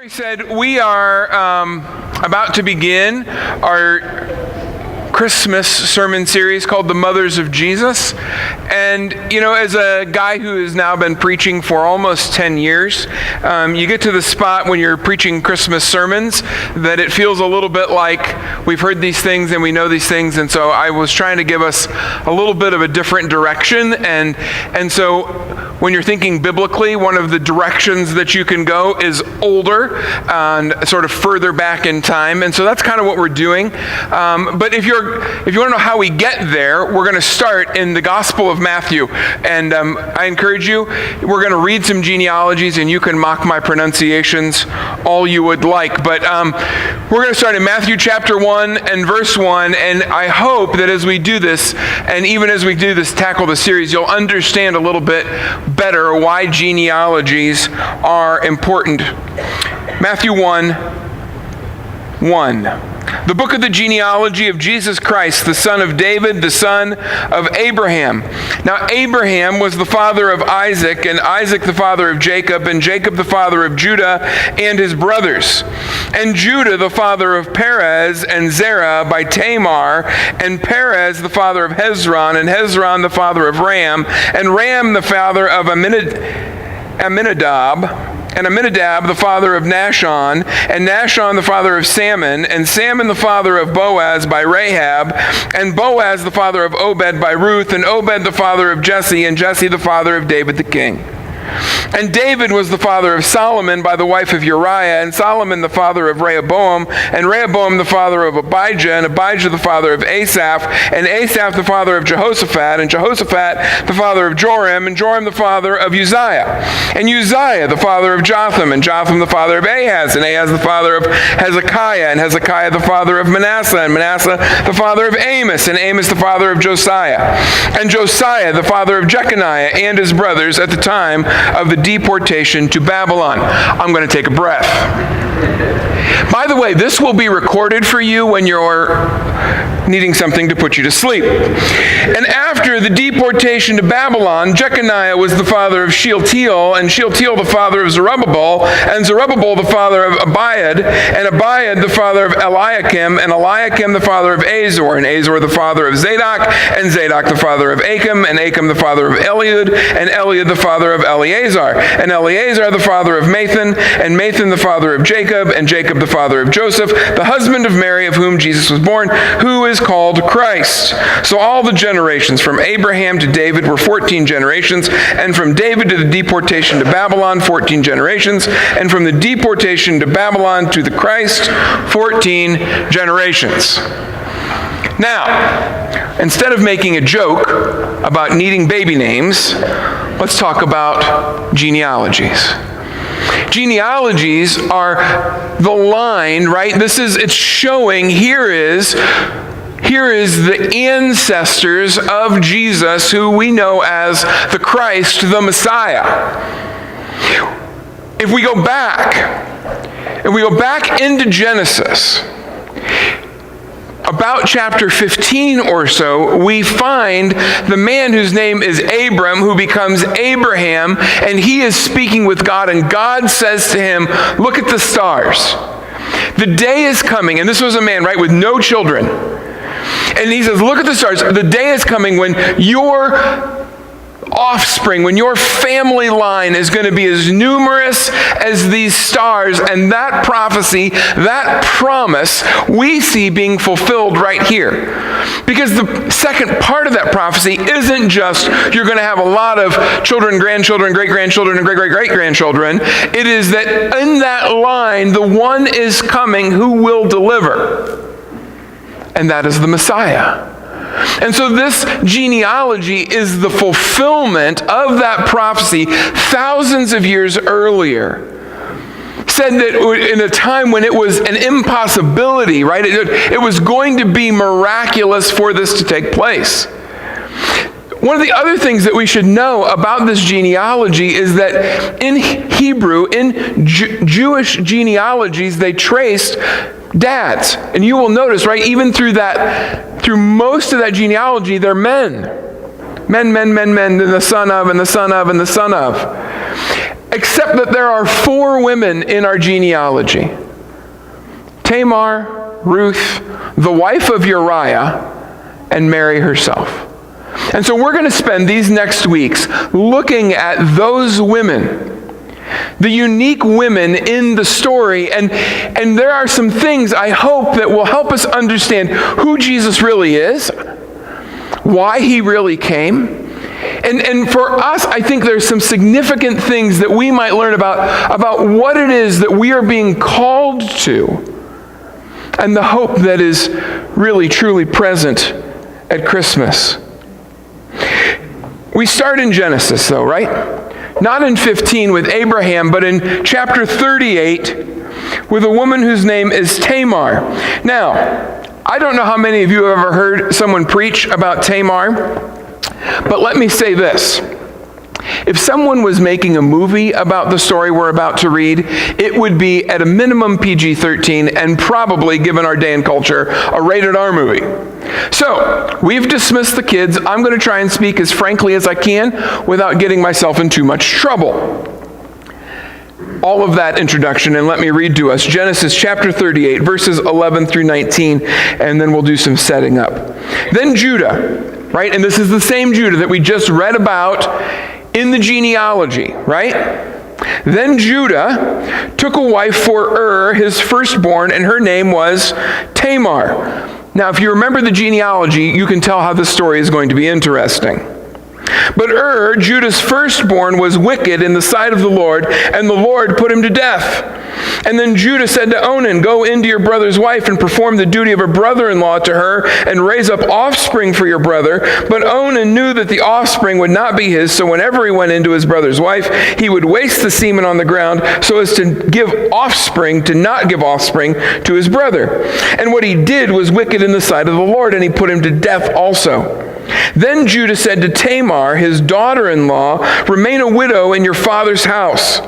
He said, we are about to begin our Christmas sermon series called The Mothers of Jesus. And, you know, as a guy who has now been preaching for almost 10 years, you get to the spot when you're preaching Christmas sermons that it feels a little bit like we've heard these things and we know these things. And so I was trying to give us a little bit of a different direction. And so when you're thinking biblically, one of the directions that you can go is older and sort of further back in time. And so that's kind of what we're doing. But if you want to know how we get there, we're going to start in the Gospel of Matthew. And I encourage you, we're going to read some genealogies, and you can mock my pronunciations all you would like. But we're going to start in Matthew chapter 1 and verse 1. And I hope that as we do this, and even as we do this, tackle the series, you'll understand a little bit better why genealogies are important. Matthew 1:1. The book of the genealogy of Jesus Christ, the son of David, the son of Abraham. Now Abraham was the father of Isaac, and Isaac the father of Jacob, and Jacob the father of Judah and his brothers. And Judah the father of Perez and Zerah by Tamar, and Perez the father of Hezron, and Hezron the father of Ram, and Ram the father of Amminadab, and Amminadab the father of Nahshon, and Nahshon the father of Salmon, and Salmon the father of Boaz by Rahab, and Boaz the father of Obed by Ruth, and Obed the father of Jesse, and Jesse the father of David the king. And David was the father of Solomon by the wife of Uriah, and Solomon the father of Rehoboam, and Rehoboam the father of Abijah, and Abijah the father of Asaph, and Asaph the father of Jehoshaphat, and Jehoshaphat the father of Joram, and Joram the father of Uzziah, and Uzziah the father of Jotham, and Jotham the father of Ahaz, and Ahaz the father of Hezekiah, and Hezekiah the father of Manasseh, and Manasseh the father of Amos, and Amos the father of Josiah, and Josiah the father of Jeconiah and his brothers at the time of the deportation to Babylon. I'm going to take a breath. By the way, this will be recorded for you when you're needing something to put you to sleep. And after the deportation to Babylon, Jeconiah was the father of Shealtiel, and Shealtiel the father of Zerubbabel, and Zerubbabel the father of Abiad, and Abiad the father of Eliakim, and Eliakim the father of Azor, and Azor the father of Zadok, and Zadok the father of Achim, and Achim the father of Eliud, and Eliud the father of Eleazar, and Eleazar the father of Mathan, and Mathan the father of Jacob, and Jacob the father of Joseph, the husband of Mary, of whom Jesus was born, who is called Christ. So all the generations from Abraham to David were 14 generations, and from David to the deportation to Babylon, 14 generations, and from the deportation to Babylon to the Christ, 14 generations. Now, instead of making a joke about needing baby names, let's talk about genealogies. Genealogies are the line, right? It's showing here is the ancestors of Jesus, who we know as the Christ, the Messiah. If we go back into Genesis, about chapter 15 or so, we find the man whose name is Abram, who becomes Abraham, and he is speaking with God, and God says to him, look at the stars. The day is coming, and this was a man, right, with no children. And he says, look at the stars. The day is coming when your offspring, when your family line is going to be as numerous as these stars. And that prophecy, that promise, we see being fulfilled right here. Because the second part of that prophecy isn't just you're going to have a lot of children, grandchildren, great-grandchildren, and great-great-great-grandchildren. It is that in that line, the one is coming who will deliver. And that is the Messiah. And so this genealogy is the fulfillment of that prophecy thousands of years earlier. Said that in a time when it was an impossibility, right? It was going to be miraculous for this to take place. One of the other things that we should know about this genealogy is that in Hebrew, in Jewish genealogies, they traced dads. And you will notice, right, even through most of that genealogy, they're men. Men, and the son of, and the son of, and the son of. except that there are 4 women in our genealogy: Tamar, Ruth, the wife of Uriah, and Mary herself. And so we're going to spend these next weeks looking at those women, the unique women in the story, and there are some things I hope that will help us understand who Jesus really is, why he really came. And for us, I think there's some significant things that we might learn about what it is that we are being called to, and the hope that is really, truly present at Christmas. We start in Genesis, though, right? Not in 15 with Abraham, but in chapter 38 with a woman whose name is Tamar. Now, I don't know how many of you have ever heard someone preach about Tamar, but let me say this. If someone was making a movie about the story we're about to read, it would be at a minimum PG-13 and probably, given our day and culture, a rated R movie. So, we've dismissed the kids. I'm going to try and speak as frankly as I can without getting myself in too much trouble. All of that introduction, and let me read to us Genesis chapter 38, verses 11 through 19, and then we'll do some setting up. Then Judah, right? And this is the same Judah that we just read about in the genealogy, right? Then Judah took a wife for his firstborn, and her name was Tamar. Now, if you remember the genealogy, you can tell how this story is going to be interesting. But Judah's firstborn, was wicked in the sight of the Lord, and the Lord put him to death. And then Judah said to Onan, "Go into your brother's wife and perform the duty of a brother-in-law to her, and raise up offspring for your brother." But Onan knew that the offspring would not be his, so whenever he went into his brother's wife, he would waste the semen on the ground so as to not give offspring to his brother. And what he did was wicked in the sight of the Lord, and he put him to death also. Then Judah said to Tamar, his daughter-in-law, "Remain a widow in your father's house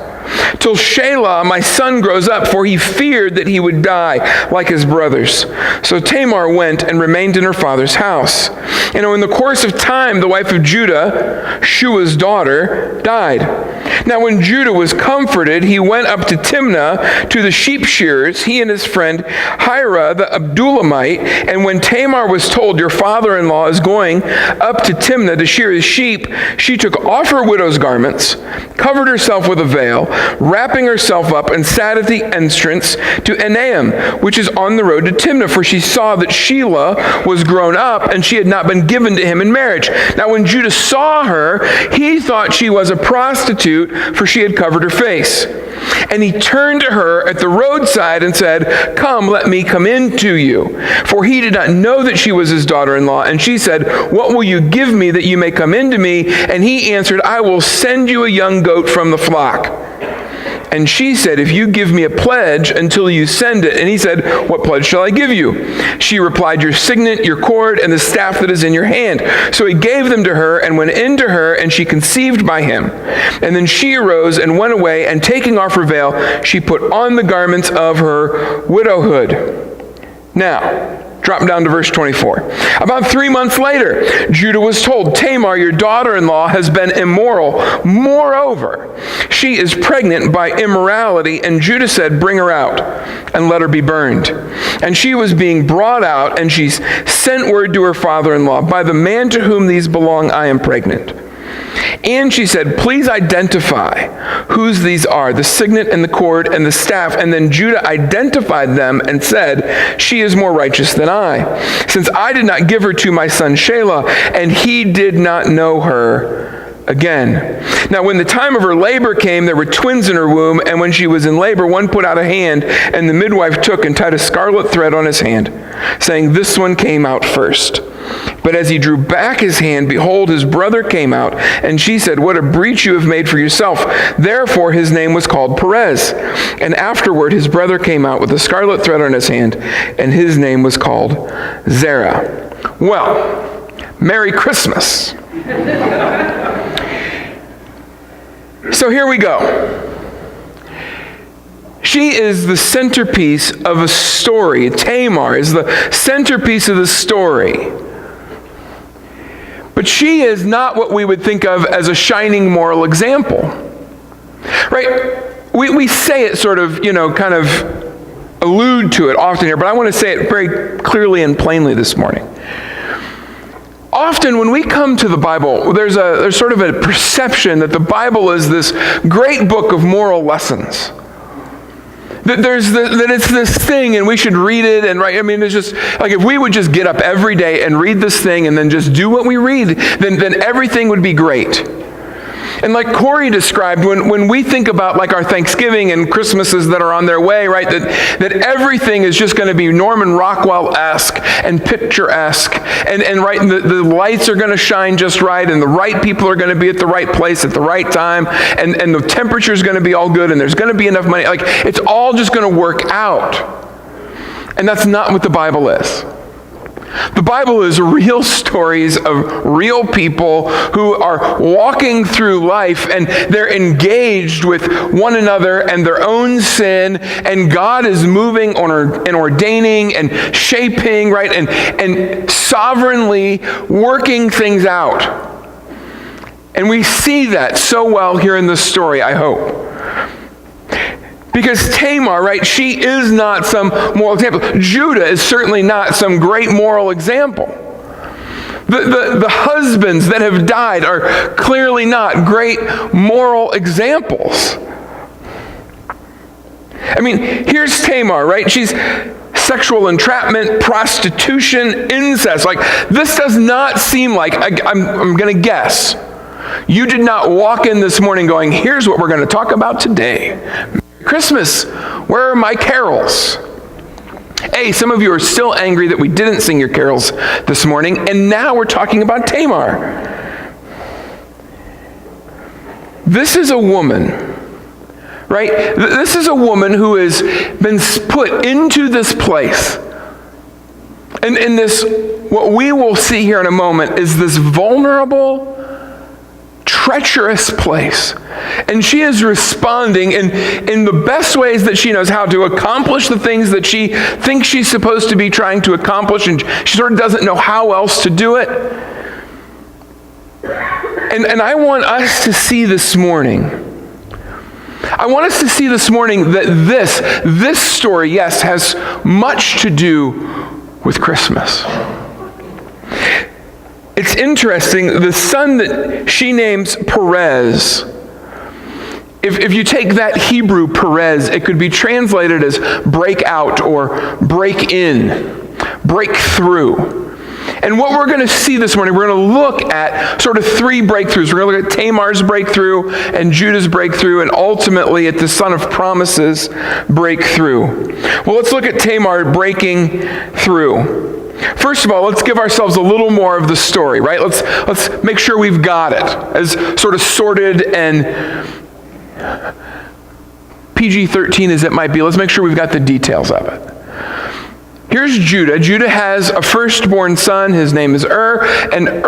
till Shelah, my son, grows up," for he feared that he would die like his brothers. So Tamar went and remained in her father's house. And in the course of time, the wife of Judah, Shua's daughter, died. Now when Judah was comforted, he went up to Timnah to the sheep shearers, he and his friend Hira the Abdullamite. And when Tamar was told, "Your father-in-law is going up to Timnah to shear his sheep," she took off her widow's garments, covered herself with a veil, wrapping herself up, and sat at the entrance to Enaim, which is on the road to Timnah, for she saw that Shelah was grown up, and she had not been given to him in marriage. Now when Judah saw her, he thought she was a prostitute, for she had covered her face. And he turned to her at the roadside and said, "Come, let me come in to you." For he did not know that she was his daughter-in-law. And she said, "What will you give me that you may come in to me?" And he answered, "I will send you a young goat from the flock." And she said, "If you give me a pledge until you send it." And he said, "What pledge shall I give you?" She replied, "Your signet, your cord, and the staff that is in your hand." So he gave them to her and went in to her, and she conceived by him. And then she arose and went away, and taking off her veil, she put on the garments of her widowhood. Now, drop down to verse 24. About 3 months later, Judah was told, "Tamar, your daughter-in-law, has been immoral. Moreover, she is pregnant by immorality." And Judah said, "Bring her out and let her be burned." And she was being brought out, and she sent word to her father-in-law, "By the man to whom these belong, I am pregnant." And she said, "Please identify whose these are, the signet and the cord and the staff." And then Judah identified them and said, "She is more righteous than I, since I did not give her to my son Shelah, and he did not know her again." Now when the time of her labor came, there were twins in her womb, and when she was in labor, one put out a hand, and the midwife took and tied a scarlet thread on his hand, saying, "This one came out first." But as he drew back his hand, behold, his brother came out, and she said, "What a breach you have made for yourself." Therefore his name was called Perez. And afterward his brother came out with a scarlet thread on his hand, and his name was called Zerah. Well, Merry Christmas. So here we go. She is the centerpiece of a story. Tamar is the centerpiece of the story. But she is not what we would think of as a shining moral example. Right? We say it sort of, kind of allude to it often here, but I want to say it very clearly and plainly this morning. Often when we come to the Bible, there's sort of a perception that the Bible is this great book of moral lessons. That it's this thing and we should read it and write. I mean, it's just like if we would just get up every day and read this thing and then just do what we read, then everything would be great. And like Corey described, when we think about like our Thanksgiving and Christmases that are on their way, right, that everything is just going to be Norman Rockwell-esque and picturesque, and right, the lights are going to shine just right, and the right people are going to be at the right place at the right time, and the temperature is going to be all good, and there's going to be enough money. Like, it's all just going to work out. And that's not what the Bible is. The Bible is real stories of real people who are walking through life, and they're engaged with one another and their own sin, and God is moving and ordaining and shaping, right, and sovereignly working things out. And we see that so well here in this story, I hope. Because Tamar, right, she is not some moral example. Judah is certainly not some great moral example. The husbands that have died are clearly not great moral examples. I mean, here's Tamar, right? She's sexual entrapment, prostitution, incest. Like, this does not seem like, I'm going to guess, you did not walk in this morning going, here's what we're going to talk about today. Christmas, where are my carols? Hey, some of you are still angry that we didn't sing your carols this morning, and now we're talking about Tamar. This is a woman, right? This is a woman who has been put into this place. And in this, what we will see here in a moment is this vulnerable, treacherous place. And she is responding in the best ways that she knows how to accomplish the things that she thinks she's supposed to be trying to accomplish, and she sort of doesn't know how else to do it. And I want us to see this morning, that this story, yes, has much to do with Christmas. It's interesting, the son that she names Perez, if you take that Hebrew Perez, it could be translated as break out or break in, break through. And what we're going to see this morning, we're going to look at sort of three breakthroughs. We're going to look at Tamar's breakthrough and Judah's breakthrough, and ultimately at the son of promises breakthrough. Well, let's look at Tamar breaking through. First of all, let's give ourselves a little more of the story, right? Let's make sure we've got it as sort of sorted and PG-13 as it might be. Let's make sure we've got the details of it. Here's Judah. Judah has a firstborn son. His name is and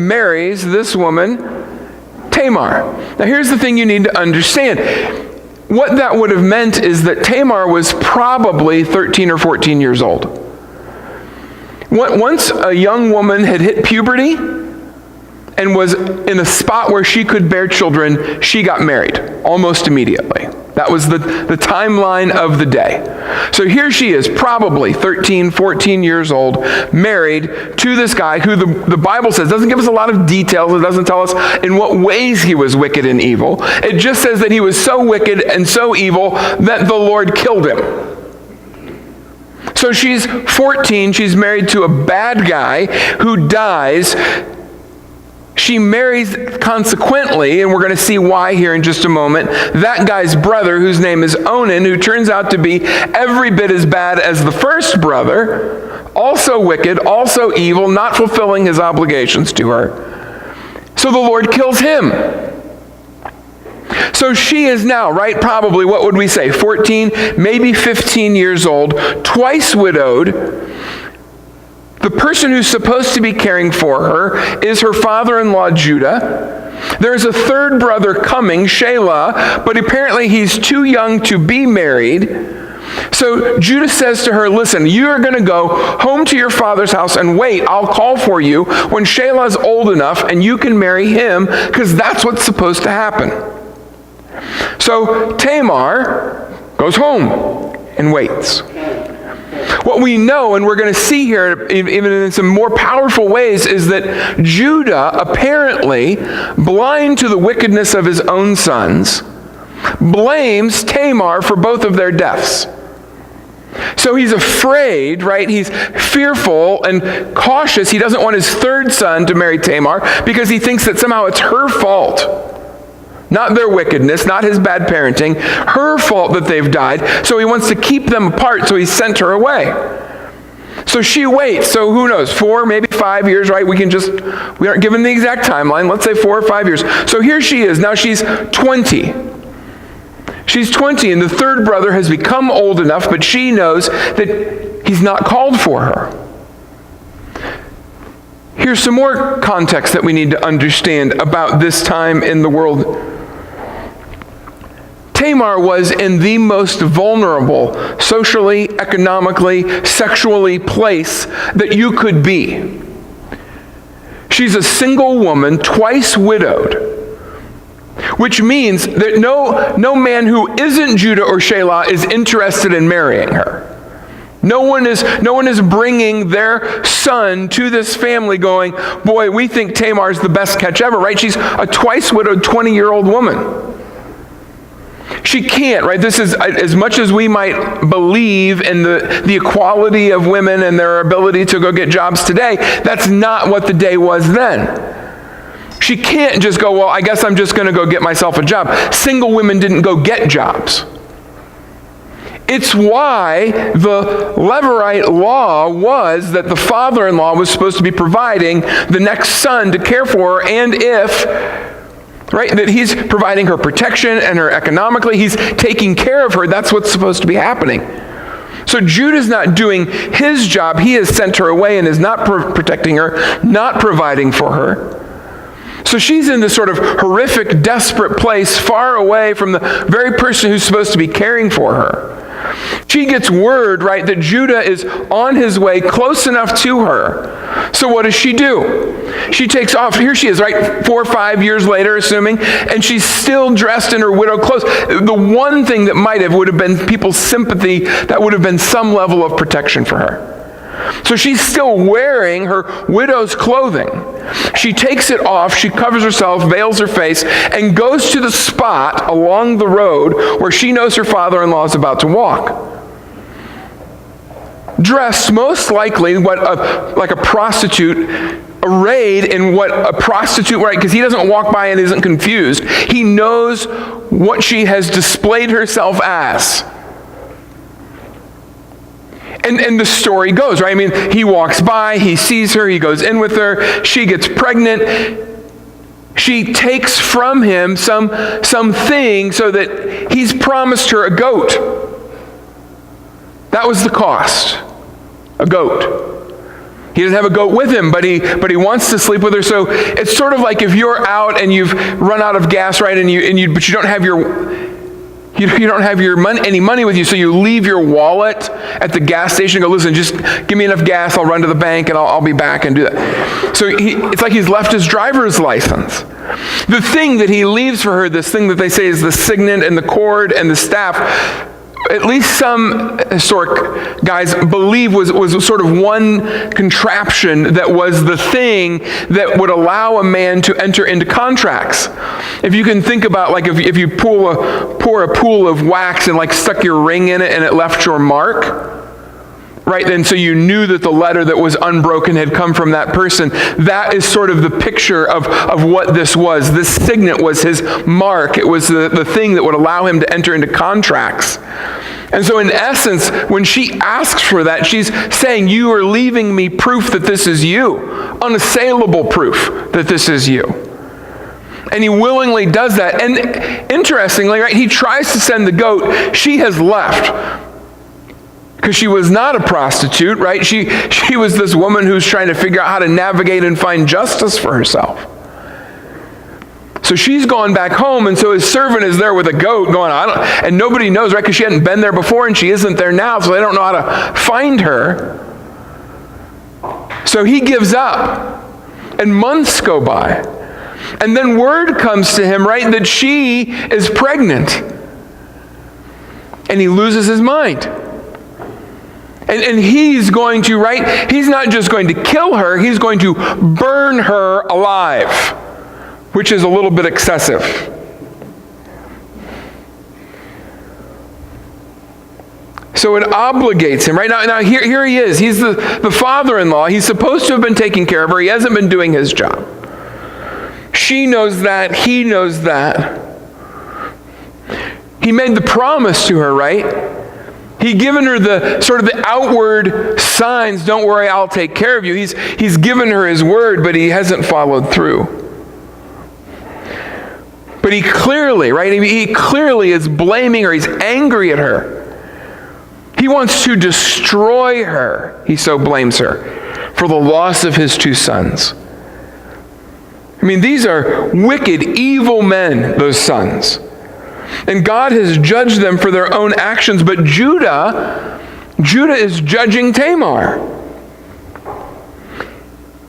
marries this woman, Tamar. Now here's the thing you need to understand. What that would have meant is that Tamar was probably 13 or 14 years old. Once a young woman had hit puberty and was in a spot where she could bear children, she got married almost immediately. That was the timeline of the day. So here she is, probably 13, 14 years old, married to this guy who the Bible says, doesn't give us a lot of details, it doesn't tell us in what ways he was wicked and evil. It just says that he was so wicked and so evil that the Lord killed him. So she's 14, she's married to a bad guy who dies. She marries, consequently, and we're going to see why here in just a moment, that guy's brother, whose name is Onan, who turns out to be every bit as bad as the first brother, also wicked, also evil, not fulfilling his obligations to her. So the Lord kills him. So she is now, right, probably, what would we say, 14, maybe 15 years old, twice widowed. The person who's supposed to be caring for her is her father-in-law, Judah. There's a third brother coming, Shelah, but apparently he's too young to be married. So Judah says to her, listen, you are going to go home to your father's house and wait. I'll call for you when Shelah's old enough and you can marry him, because that's what's supposed to happen. So Tamar goes home and waits. What we know, and we're going to see here, even in some more powerful ways, is that Judah, apparently blind to the wickedness of his own sons, blames Tamar for both of their deaths. So he's afraid, right? He's fearful and cautious. He doesn't want his third son to marry Tamar because he thinks that somehow it's her fault. Not their wickedness, not his bad parenting, her fault that they've died. So he wants to keep them apart, so he sent her away. So she waits. So who knows, 4, maybe 5 years, right? We aren't given the exact timeline. Let's say 4 or 5 years. So here she is. Now she's 20. She's 20, and the third brother has become old enough, but she knows that he's not called for her. Here's some more context that we need to understand about this time in the world. Tamar was in the most vulnerable, socially, economically, sexually place that you could be. She's a single woman, twice widowed, which means that no man who isn't Judah or Shelah is interested in marrying her. No one is bringing their son to this family going, boy, we think Tamar's the best catch ever, right? She's a twice widowed 20-year-old woman. She can't, right? This is, as much as we might believe in the equality of women and their ability to go get jobs today, that's not what the day was then. She can't just go, well, I guess I'm just going to go get myself a job. Single women didn't go get jobs. It's why the Levirate law was that the father-in-law was supposed to be providing the next son to care for her, and if, right, that he's providing her protection and her economically, he's taking care of her, that's what's supposed to be happening. So Judah's not doing his job. He has sent her away and is not protecting her, not providing for her. So she's in this sort of horrific, desperate place, far away from the very person who's supposed to be caring for her. She gets word, right, that Judah is on his way close enough to her. So what does she do? She takes off. Here she is, right, 4 or 5 years later, assuming, and she's still dressed in her widow clothes. The one thing that would have been people's sympathy, that would have been some level of protection for her. So she's still wearing her widow's clothing. She takes it off, she covers herself, veils her face, and goes to the spot along the road where she knows her father-in-law is about to walk. Dressed most likely like a prostitute, arrayed in what a prostitute, right? Because he doesn't walk by and isn't confused. He knows what she has displayed herself as. And the story goes, right? I mean, he walks by, he sees her, he goes in with her, she gets pregnant. She takes from him something so that he's promised her a goat. That was the cost, a goat. He doesn't have a goat with him, but he wants to sleep with her. So it's sort of like if you're out and you've run out of gas, right? But you don't have any money with you, so you leave your wallet at the gas station and go, listen, just give me enough gas, I'll run to the bank and I'll be back and do that. So it's like he's left his driver's license. The thing that he leaves for her, this thing that they say is the signet and the cord and the staff, at least some historic guys believe was sort of one contraption that was the thing that would allow a man to enter into contracts. If you can think about, like, if you pour a pool of wax and like stuck your ring in it and it left your mark, right? And so you knew that the letter that was unbroken had come from that person. That is sort of the picture of what this was. This signet was his mark. It was the thing that would allow him to enter into contracts. And so in essence, when she asks for that, she's saying, you are leaving me proof that this is you. Unassailable proof that this is you. And he willingly does that. And interestingly, right, he tries to send the goat. She has left. Because she was not a prostitute, right? She was this woman who's trying to figure out how to navigate and find justice for herself. So she's gone back home, and so his servant is there with a goat going, and nobody knows, right? Because she hadn't been there before, and she isn't there now, so they don't know how to find her. So he gives up, and months go by. And then word comes to him, right, that she is pregnant. And he loses his mind. And he's going to, right, he's not just going to kill her, he's going to burn her alive, which is a little bit excessive. So it obligates him, right? Now here he is. He's the father-in-law. He's supposed to have been taking care of her. He hasn't been doing his job. She knows that. He knows that. He made the promise to her, right? He'd given her the sort of the outward signs, don't worry, I'll take care of you. He's given her his word, but he hasn't followed through. But he clearly, right? He clearly is blaming her. He's angry at her. He wants to destroy her. He so blames her for the loss of his 2 sons. I mean, these are wicked, evil men, those sons. And God has judged them for their own actions, but Judah is judging Tamar.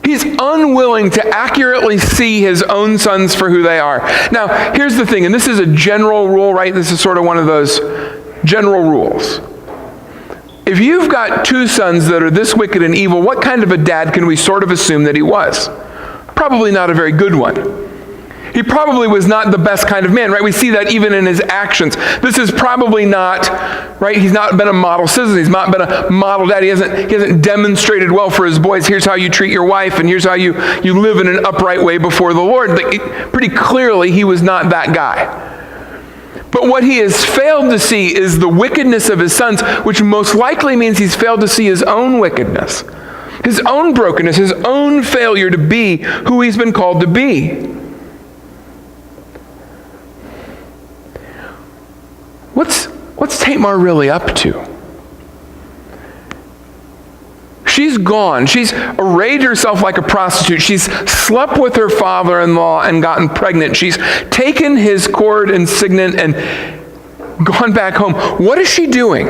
He's unwilling to accurately see his own sons for who they are. Now, here's the thing, and this is a general rule, right? This is sort of one of those general rules. If you've got 2 sons that are this wicked and evil, what kind of a dad can we sort of assume that he was? Probably not a very good one. He probably was not the best kind of man, right? We see that even in his actions. This is probably not, right? He's not been a model citizen. He's not been a model dad. He hasn't demonstrated well for his boys. Here's how you treat your wife, and here's how you live in an upright way before the Lord. Pretty clearly, he was not that guy. But what he has failed to see is the wickedness of his sons, which most likely means he's failed to see his own wickedness, his own brokenness, his own failure to be who he's been called to be. What's Tamar really up to? She's gone. She's arrayed herself like a prostitute. She's slept with her father-in-law and gotten pregnant. She's taken his cord and signet and gone back home. What is she doing?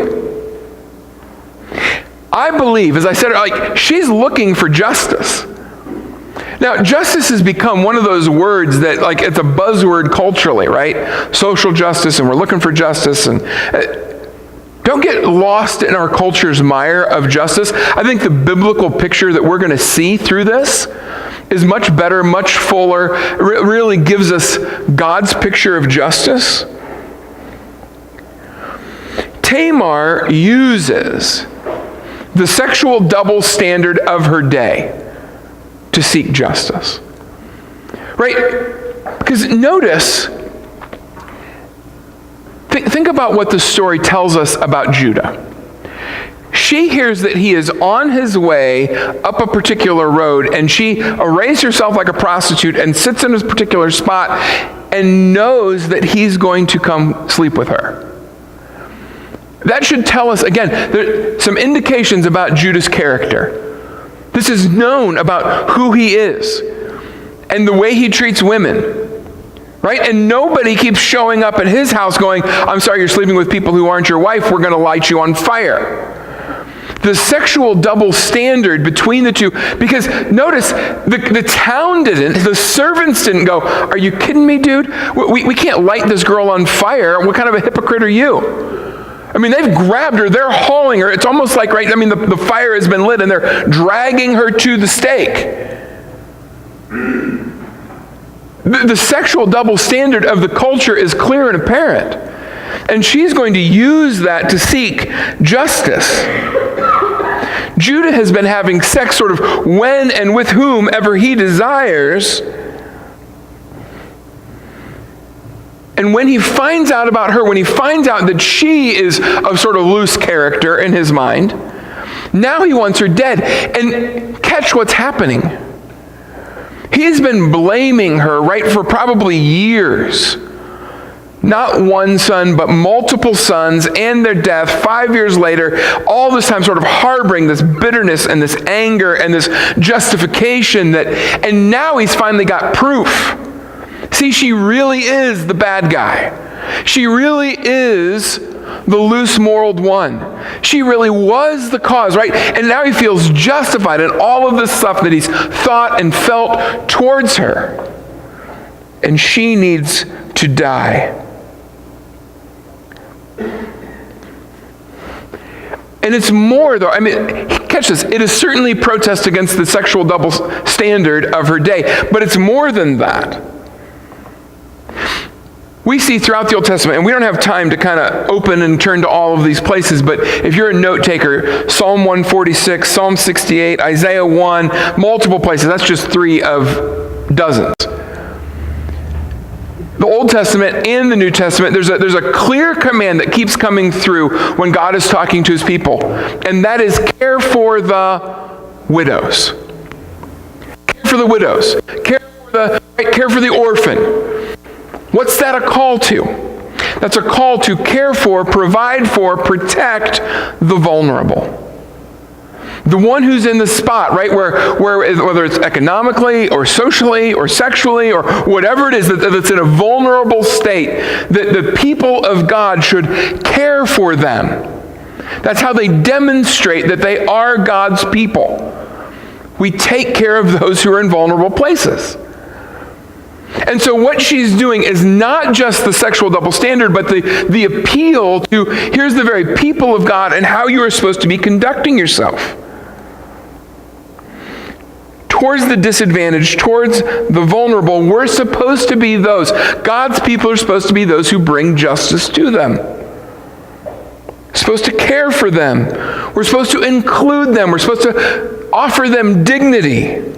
I believe, as I said, like, she's looking for justice. Now, justice has become one of those words that, like, it's a buzzword culturally, right? Social justice, and we're looking for justice. And don't get lost in our culture's mire of justice. I think the biblical picture that we're going to see through this is much better, much fuller. Really gives us God's picture of justice. Tamar uses the sexual double standard of her day to seek justice. Right? Because notice, think about what the story tells us about Judah. She hears that he is on his way up a particular road, and she arrays herself like a prostitute and sits in this particular spot and knows that he's going to come sleep with her. That should tell us, again, there's some indications about Judah's character. This is known about who he is and the way he treats women, right? And nobody keeps showing up at his house going, I'm sorry, you're sleeping with people who aren't your wife. We're going to light you on fire. The sexual double standard between the two, because notice, the town didn't, the servants didn't go, are you kidding me, dude? We can't light this girl on fire. What kind of a hypocrite are you? I mean, they've grabbed her, they're hauling her. It's almost like, right, I mean, the fire has been lit and they're dragging her to the stake. The sexual double standard of the culture is clear and apparent. And she's going to use that to seek justice. Judah has been having sex sort of when and with whomever he desires. And when he finds out about her, when he finds out that she is a sort of loose character in his mind, now he wants her dead. And catch what's happening. He's been blaming her, right, for probably years. Not one son, but multiple sons and their death 5 years later, all this time sort of harboring this bitterness and this anger and this justification and now he's finally got proof. See, she really is the bad guy. She really is the loose-moraled one. She really was the cause, right? And now he feels justified in all of this stuff that he's thought and felt towards her. and she needs to die. And it's more, though, I mean, catch this, it is certainly protest against the sexual double standard of her day, but it's more than that. We see throughout the Old Testament, and we don't have time to kind of open and turn to all of these places, but if you're a note taker, Psalm 146, Psalm 68, Isaiah 1, multiple places, that's just 3 of dozens. The Old Testament and the New Testament, there's a clear command that keeps coming through when God is talking to his people, and that is care for the widows. Care for the widows. Care for the orphan. What's that a call to? That's a call to care for, provide for, protect the vulnerable. The one who's in the spot, right, where whether it's economically or socially or sexually or whatever it is that's in a vulnerable state, that the people of God should care for them. That's how they demonstrate that they are God's people. We take care of those who are in vulnerable places. And so what she's doing is not just the sexual double standard, but the appeal to, here's the very people of God and how you are supposed to be conducting yourself. Towards the disadvantaged, towards the vulnerable, we're supposed to be those. God's people are supposed to be those who bring justice to them. We're supposed to care for them. We're supposed to include them. We're supposed to offer them dignity.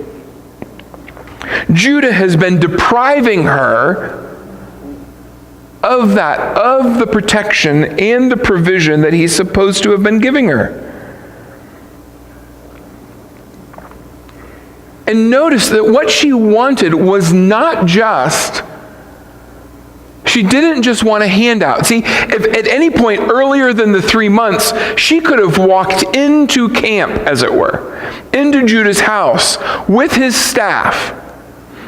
Judah has been depriving her of that, of the protection and the provision that he's supposed to have been giving her. And notice that what she wanted was not just, she didn't just want a handout. See, if at any point earlier than the 3 months, she could have walked into camp, as it were, into Judah's house with his staff,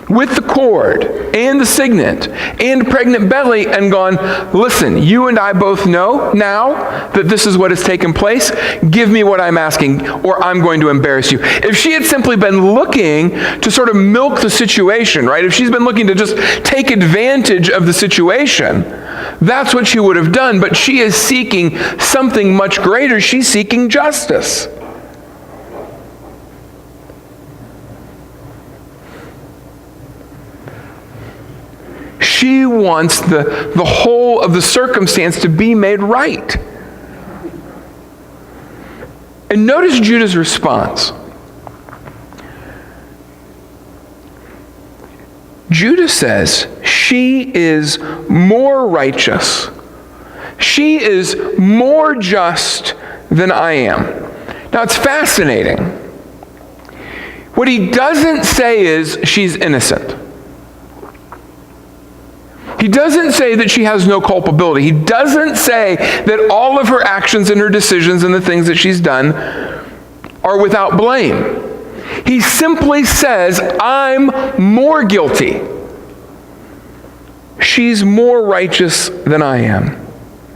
with the cord and the signet and pregnant belly, and gone, listen, you and I both know now that this is what has taken place. Give me what I'm asking, or I'm going to embarrass you. If she had simply been looking to sort of milk the situation, right? If she's been looking to just take advantage of the situation, that's what she would have done. But she is seeking something much greater. She's seeking justice. She wants the whole of the circumstance to be made right. And notice Judah's response. Judah says, she is more righteous. She is more just than I am. Now it's fascinating. What he doesn't say is she's innocent. He doesn't say that she has no culpability. He doesn't say that all of her actions and her decisions and the things that she's done are without blame. He simply says, I'm more guilty. She's more righteous than I am.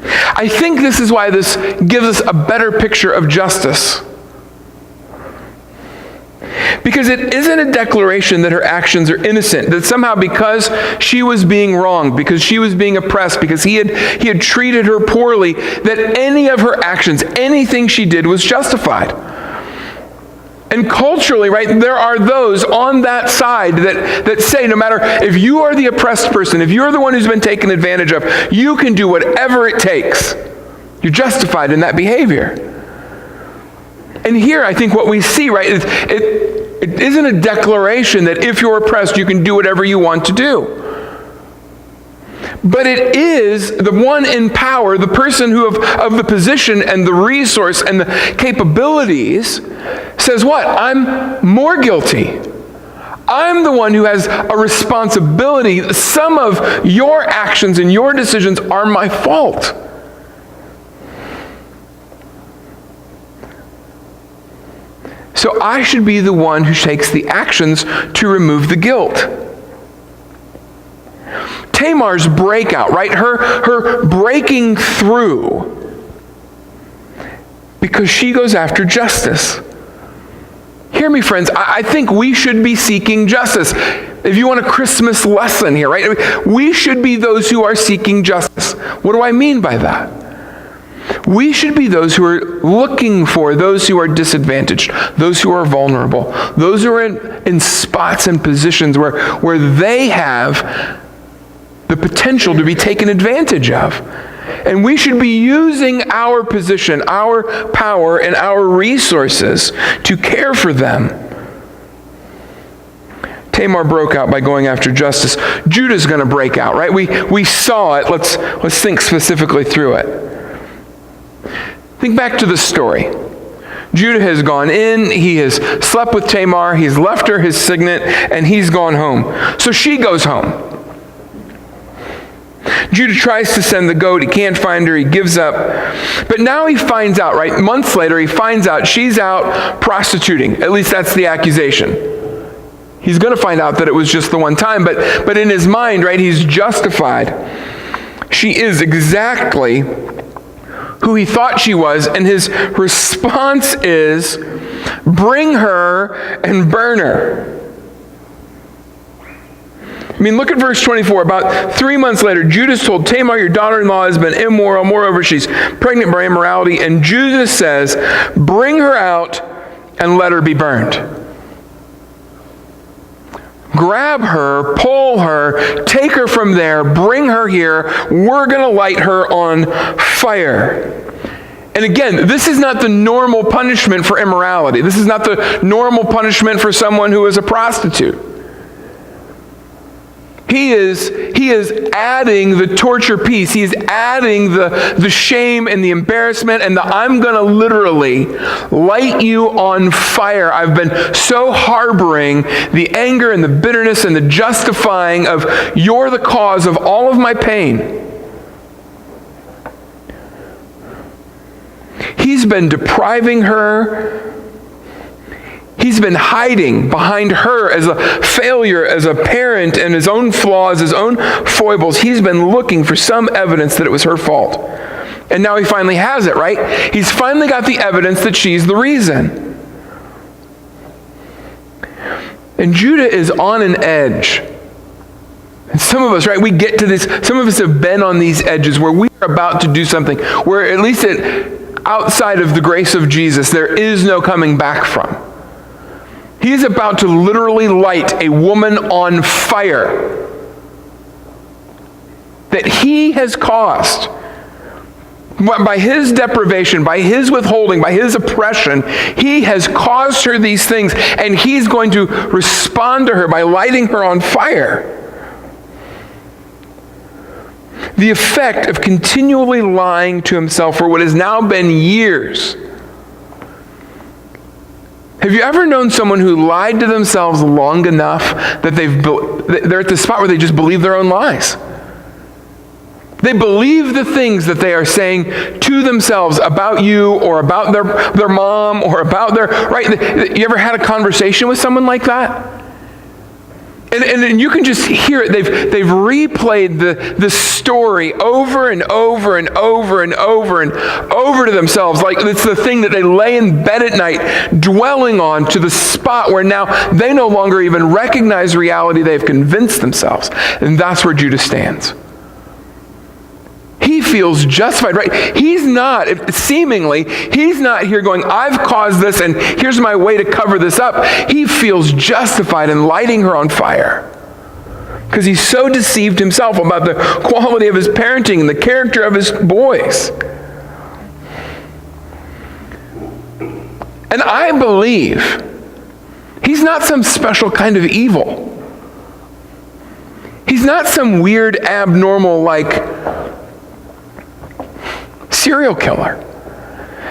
I think this is why this gives us a better picture of justice. Because it isn't a declaration that her actions are innocent, that somehow because she was being wronged, because she was being oppressed, because he had treated her poorly, that any of her actions, anything she did was justified. And culturally, right, there are those on that side that say no matter if you are the oppressed person, if you're the one who's been taken advantage of, you can do whatever it takes. You're justified in that behavior. And here I think what we see, right, is it isn't a declaration that if you're oppressed, you can do whatever you want to do. But it is the one in power, the person who of the position and the resource and the capabilities says what? I'm more guilty. I'm the one who has a responsibility. Some of your actions and your decisions are my fault. So I should be the one who takes the actions to remove the guilt. Tamar's breakout, right? Her breaking through because she goes after justice. Hear me, friends. I think we should be seeking justice. If you want a Christmas lesson here, right? We should be those who are seeking justice. What do I mean by that? We should be those who are looking for those who are disadvantaged, those who are vulnerable, those who are in spots and positions where they have the potential to be taken advantage of. And we should be using our position, our power, and our resources to care for them. Tamar broke out by going after justice. Judah's going to break out, right? We saw it. Let's think specifically through it. Think back to the story. Judah has gone in, he has slept with Tamar, he's left her his signet, and he's gone home. So she goes home. Judah tries to send the goat, he can't find her, he gives up. But now he finds out, right? Months later, he finds out she's out prostituting. At least that's the accusation. He's going to find out that it was just the one time, but in his mind, right, he's justified. She is exactly who he thought she was, and his response is, bring her and burn her. I mean, look at verse 24. About 3 months later, Judah's told Tamar, your daughter-in-law has been immoral. Moreover, she's pregnant by immorality. And Judah says, bring her out and let her be burned. Grab her, pull her, take her from there, bring her here. We're going to light her on fire. And again, this is not the normal punishment for immorality. This is not the normal punishment for someone who is a prostitute. He is adding the torture piece. He is adding the shame and the embarrassment and the I'm going to literally light you on fire. I've been so harboring the anger and the bitterness and the justifying of you're the cause of all of my pain. He's been depriving her. He's been hiding behind her as a failure, as a parent, and his own flaws, his own foibles. He's been looking for some evidence that it was her fault. And now he finally has it, right? He's finally got the evidence that she's the reason. And Judah is on an edge. And some of us, right, we get to this, some of us have been on these edges where we are about to do something, where at least outside of the grace of Jesus, there is no coming back from. He's about to literally light a woman on fire that he has caused. By his deprivation, by his withholding, by his oppression, he has caused her these things, and he's going to respond to her by lighting her on fire. The effect of continually lying to himself for what has now been years. Have you ever known someone who lied to themselves long enough that they're at the spot where they just believe their own lies? They believe the things that they are saying to themselves about you or about their mom or about right? You ever had a conversation with someone like that? And you can just hear it. They've replayed the story over and over and over and over and over to themselves. Like it's the thing that they lay in bed at night dwelling on, to the spot where now they no longer even recognize reality. They've convinced themselves. And that's where Judah stands. He feels justified, right? He's not here going, I've caused this and here's my way to cover this up. He feels justified in lighting her on fire because he's so deceived himself about the quality of his parenting and the character of his boys. And I believe he's not some special kind of evil. He's not some weird, abnormal, serial killer.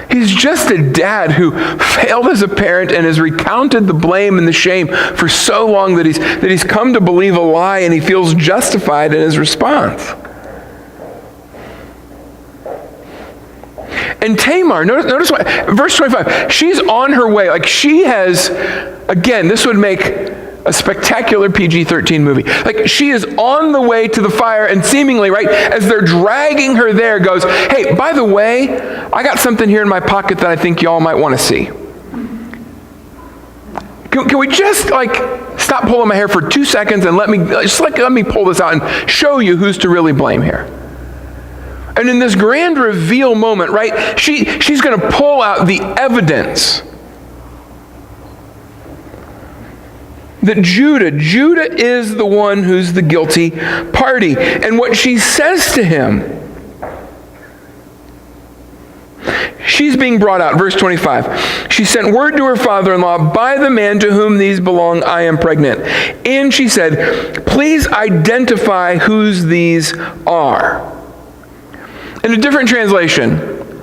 He's just a dad who failed as a parent and has recounted the blame and the shame for so long that he's come to believe a lie, and he feels justified in his response. And Tamar, notice what, verse 25, she's on her way. Like she has, again, this would make a spectacular PG-13 movie. Like she is on the way to the fire, and seemingly, right, as they're dragging her there, goes, hey, by the way, I got something here in my pocket that I think y'all might want to see. Can we just stop pulling my hair for 2 seconds and let me pull this out and show you who's to really blame here. And in this grand reveal moment, right, she's going to pull out the evidence that Judah is the one who's the guilty party. And what she says to him, she's being brought out. Verse 25. She sent word to her father-in-law, by the man to whom these belong, I am pregnant. And she said, please identify whose these are. In a different translation,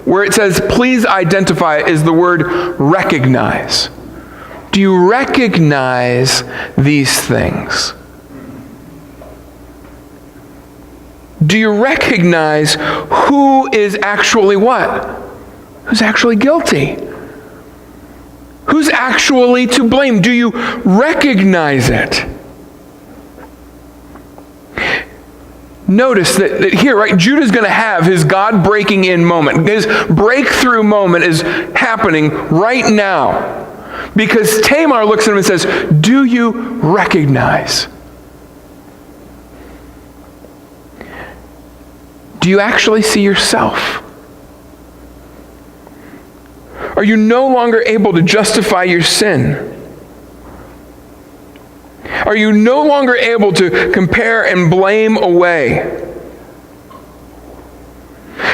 where it says, please identify, is the word recognize. Do you recognize these things? Do you recognize who is actually what? Who's actually guilty? Who's actually to blame? Do you recognize it? Notice that here, right, Judah's going to have his God breaking in moment. His breakthrough moment is happening right now. Because Tamar looks at him and says, do you recognize? Do you actually see yourself? Are you no longer able to justify your sin? Are you no longer able to compare and blame away?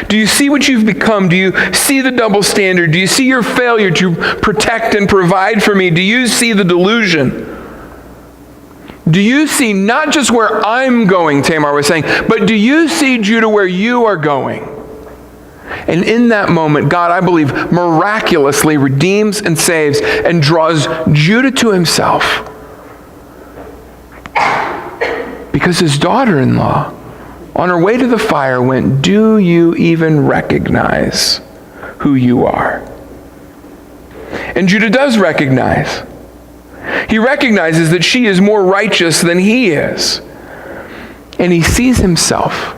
Do you see what you've become? Do you see the double standard? Do you see your failure to protect and provide for me? Do you see the delusion? Do you see not just where I'm going, Tamar was saying, but do you see, Judah, where you are going? And in that moment, God, I believe, miraculously redeems and saves and draws Judah to himself. Because his daughter-in-law, on her way to the fire, went, do you even recognize who you are? And Judah does recognize. He recognizes that she is more righteous than he is. And he sees himself.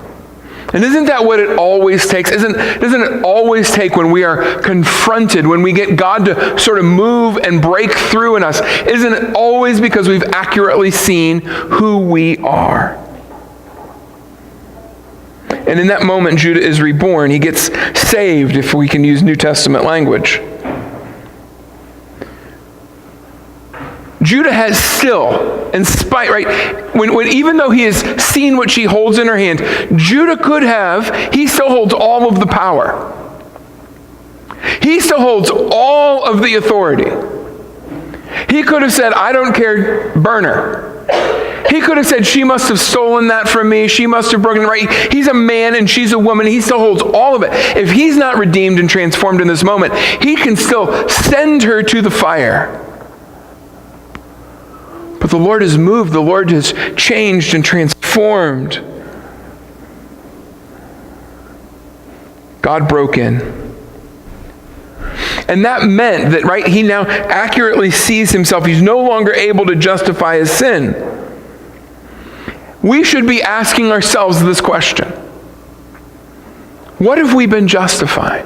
And isn't that what it always takes? Doesn't it always take when we are confronted, when we get God to sort of move and break through in us? Isn't it always because we've accurately seen who we are? And in that moment, Judah is reborn. He gets saved, if we can use New Testament language. Judah has still, in spite, right, when even though he has seen what she holds in her hand, Judah could have, he still holds all of the power. He still holds all of the authority. He could have said, I don't care, burn her. He could have said, she must have stolen that from me. She must have broken it. Right? He's a man and she's a woman. He still holds all of it. If he's not redeemed and transformed in this moment, he can still send her to the fire. But the Lord has moved. The Lord has changed and transformed. God broke in. And that meant that, right, he now accurately sees himself. He's no longer able to justify his sin. We should be asking ourselves this question. What have we been justifying?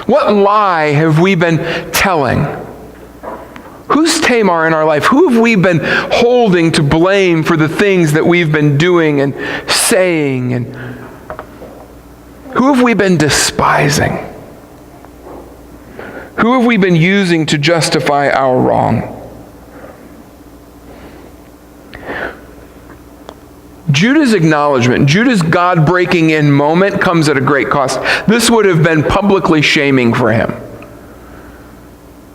What lie have we been telling? Who's Tamar in our life? Who have we been holding to blame for the things that we've been doing and saying? And who have we been despising? Who have we been using to justify our wrong? Judah's acknowledgement, Judah's God breaking in moment comes at a great cost. This would have been publicly shaming for him.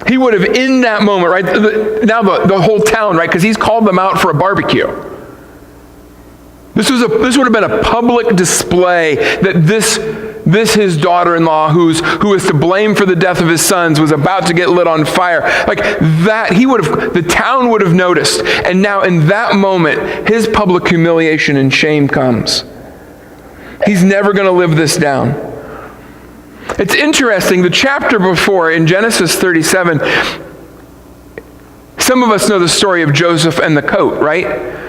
He would have, in that moment, right, now the whole town, right, because he's called them out for a barbecue. This would have been a public display that this his daughter-in-law, who is to blame for the death of his sons, was about to get lit on fire. Like that, the town would have noticed. And now in that moment, his public humiliation and shame comes. He's never going to live this down. It's interesting, the chapter before, in Genesis 37, some of us know the story of Joseph and the coat, right?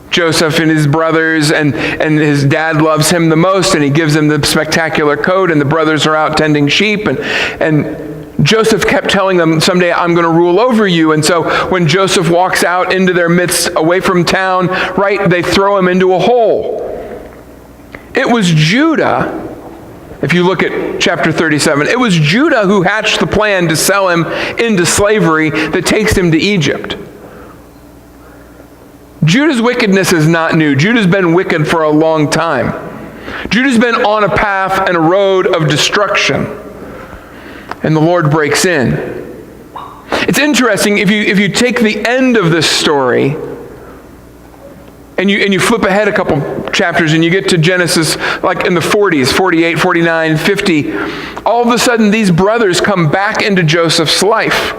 Joseph and his brothers, and his dad loves him the most, and he gives him the spectacular coat, and the brothers are out tending sheep, and Joseph kept telling them, someday I'm going to rule over you. And so when Joseph walks out into their midst, away from town, right, they throw him into a hole. It was Judah, if you look at chapter 37, it was Judah who hatched the plan to sell him into slavery that takes him to Egypt. Judah's wickedness is not new. Judah's been wicked for a long time. Judah's been on a path and a road of destruction. And the Lord breaks in. It's interesting, if you take the end of this story and you flip ahead a couple chapters and you get to Genesis like in the 40s, 48, 49, 50, all of a sudden these brothers come back into Joseph's life.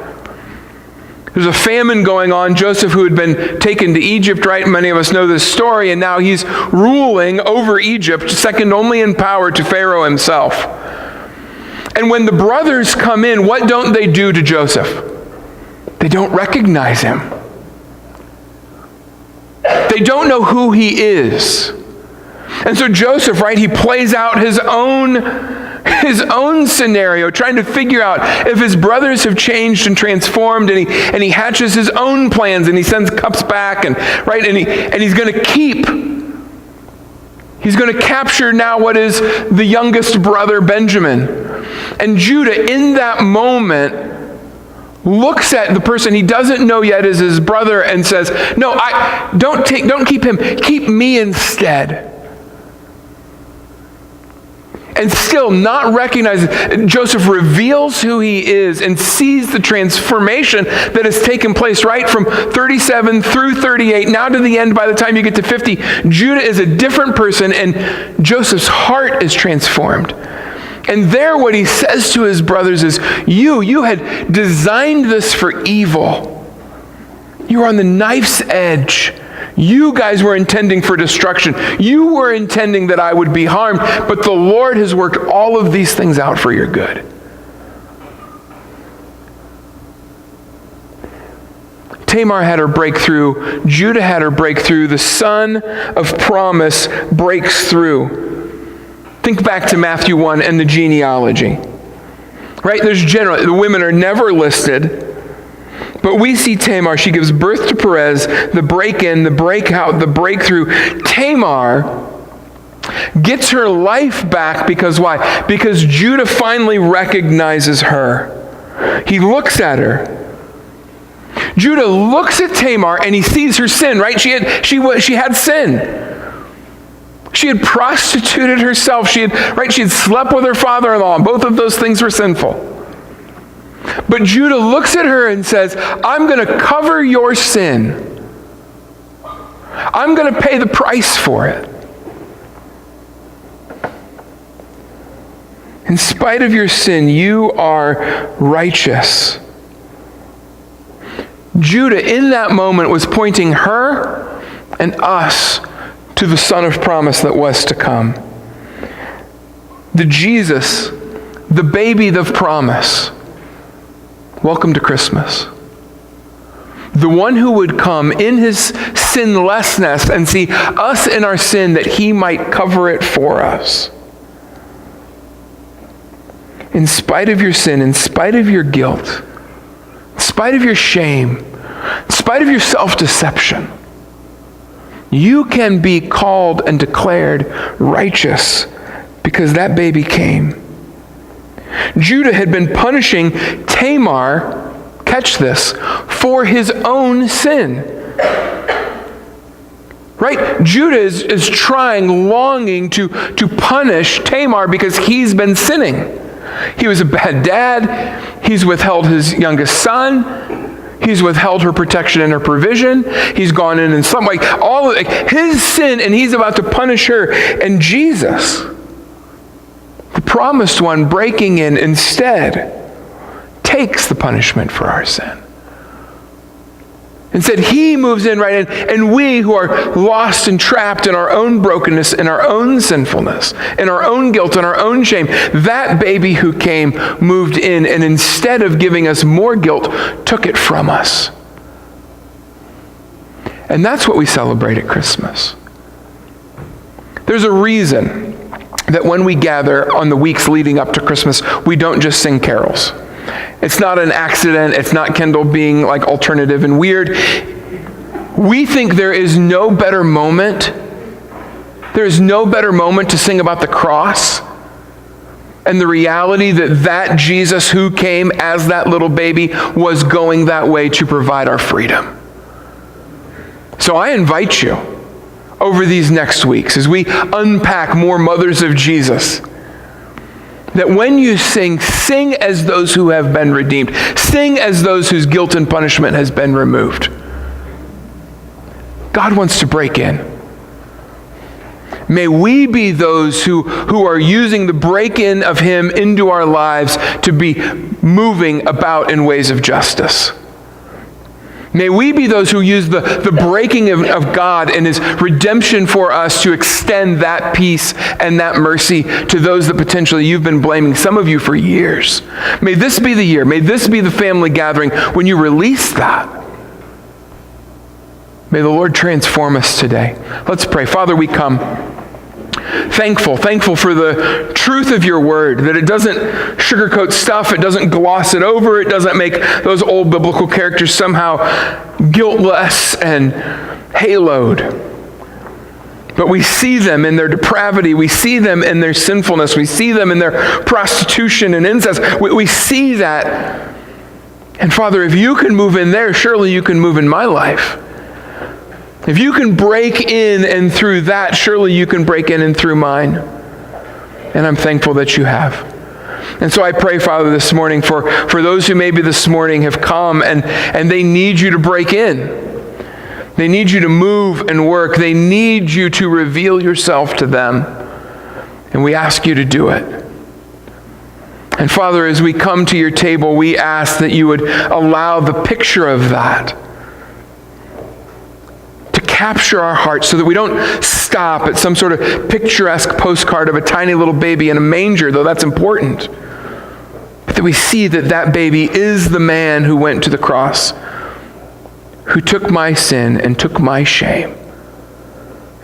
There's a famine going on. Joseph, who had been taken to Egypt, right? Many of us know this story, and now he's ruling over Egypt, second only in power to Pharaoh himself. And when the brothers come in, what don't they do to Joseph? They don't recognize him. They don't know who he is. And so Joseph, right, he plays out his own scenario, trying to figure out if his brothers have changed and transformed, and he hatches his own plans, and he sends cups back, and he's going to he's going to capture now what is the youngest brother, Benjamin. And Judah, in that moment, looks at the person he doesn't know yet as his brother and says, "No, don't keep him. Keep me instead." And still not recognizing, Joseph reveals who he is and sees the transformation that has taken place right from 37 through 38, now to the end by the time you get to 50. Judah is a different person, and Joseph's heart is transformed. And there what he says to his brothers is, you had designed this for evil. You were on the knife's edge. You guys were intending for destruction. You were intending that I would be harmed, but the Lord has worked all of these things out for your good. Tamar had her breakthrough. Judah had her breakthrough. The son of promise breaks through. Think back to Matthew 1 and the genealogy. Right? The women are never listed. But we see Tamar, she gives birth to Perez, the break-in, the breakout, the breakthrough. Tamar gets her life back because why? Because Judah finally recognizes her. He looks at her. Judah looks at Tamar and he sees her sin, right? She had sin. She had prostituted herself. She had slept with her father-in-law, and both of those things were sinful. But Judah looks at her and says, I'm going to cover your sin. I'm going to pay the price for it. In spite of your sin, you are righteous. Judah, in that moment, was pointing her and us to the Son of Promise that was to come. The Jesus, the baby of promise. Welcome to Christmas. The one who would come in his sinlessness and see us in our sin that he might cover it for us. In spite of your sin, in spite of your guilt, in spite of your shame, in spite of your self-deception, you can be called and declared righteous because that baby came. Judah had been punishing Tamar, catch this, for his own sin. Right? Judah is trying, longing to punish Tamar because he's been sinning. He was a bad dad. He's withheld his youngest son. He's withheld her protection and her provision. He's gone in some way. All of his sin, and he's about to punish her. And Jesus, the promised one, breaking in instead, takes the punishment for our sin. Instead, he moves in right in, and we who are lost and trapped in our own brokenness, in our own sinfulness, in our own guilt, in our own shame, that baby who came moved in, and instead of giving us more guilt, took it from us. And that's what we celebrate at Christmas. There's a reason that when we gather on the weeks leading up to Christmas, we don't just sing carols. It's not an accident. It's not Kendall being like alternative and weird. We think there is no better moment. There is no better moment to sing about the cross and the reality that Jesus who came as that little baby was going that way to provide our freedom. So I invite you over these next weeks as we unpack more mothers of Jesus, that when you sing, sing as those who have been redeemed. Sing as those whose guilt and punishment has been removed. God wants to break in. May we be those who are using the break-in of him into our lives to be moving about in ways of justice. May we be those who use the breaking of God and his redemption for us to extend that peace and that mercy to those that potentially you've been blaming, some of you for years. May this be the year, may this be the family gathering when you release that. May the Lord transform us today. Let's pray. Father, we come thankful for the truth of your word, that it doesn't sugarcoat stuff, it doesn't gloss it over, it doesn't make those old biblical characters somehow guiltless and haloed. But we see them in their depravity, we see them in their sinfulness, we see them in their prostitution and incest. We see that. And Father, if you can move in there, surely you can move in my life. If you can break in and through that, surely you can break in and through mine. And I'm thankful that you have. And so I pray, Father, this morning for those who maybe this morning have come and they need you to break in. They need you to move and work. They need you to reveal yourself to them. And we ask you to do it. And Father, as we come to your table, we ask that you would allow the picture of that capture our hearts so that we don't stop at some sort of picturesque postcard of a tiny little baby in a manger, though that's important. But that we see that baby is the man who went to the cross, who took my sin and took my shame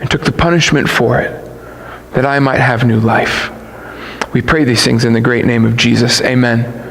and took the punishment for it, that I might have new life. We pray these things in the great name of Jesus. Amen.